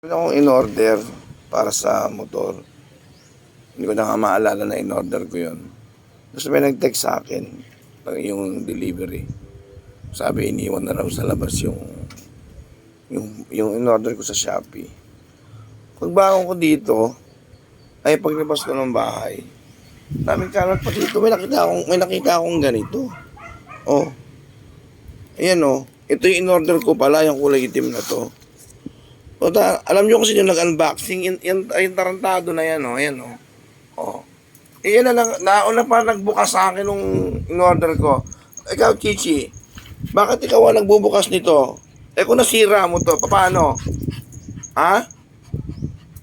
Meron akong in-order para sa motor. Hindi ko na nga maalala na in-order ko yun. Tapos may nag-text sa akin, yung delivery. Sabi, iniwan na raw sa labas yung in-order ko sa Shopee. Pagbangon ko dito, ay paglabas ko ng bahay, daming kalat pa dito. May nakita akong ganito. Oh, ayan oh. Ito yung in-order ko pala, yung kulay itim na to. O alam nyo kasi yung nag-unboxing, yung tarantado na yan, o, ayan, o. O. Iyan na lang, nauna pa nagbukas sa akin nung in-order ko. Ikaw, Chichi, bakit ikaw ang nagbubukas nito? Eh kung nasira mo to, paano? Ha?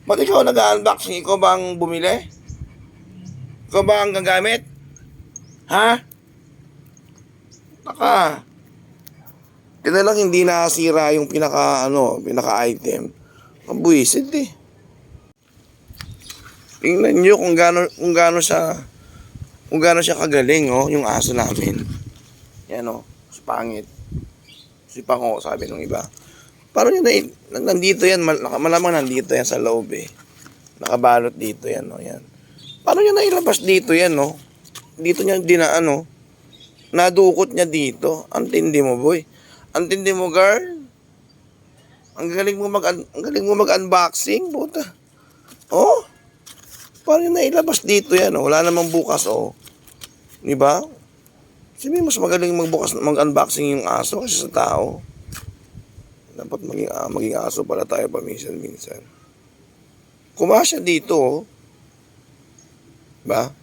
Ba't ikaw nag-unboxing? Ikaw ba ang bumili? Ikaw ba ang gagamit? Ha? Taka. Kaya lang hindi nasira yung pinaka-item. Ang buwisit eh. Tingnan nyo kung gaano siya kagaling, oh, yung aso namin. Yan, oh, pangit. Si Pango, sabi nung iba. Paano nyo nandito yan, malamang nandito yan sa loob eh. Nakabalot dito yan, oh, yan. Paano nyo nailabas dito yan, oh? Dito niya nadukot niya dito. Ang tindi mo, boy. Ang tindi mo, girl. Ang galing mo mag-unboxing, puta. Oh? Paano nailabas dito yan? Oh? Wala namang bukas, oh. Di ba? Sabi mas magaling mag-unboxing yung aso kasi sa tao. Dapat maging aso pala tayo paminsan-minsan. Kumasya dito, oh. Ba?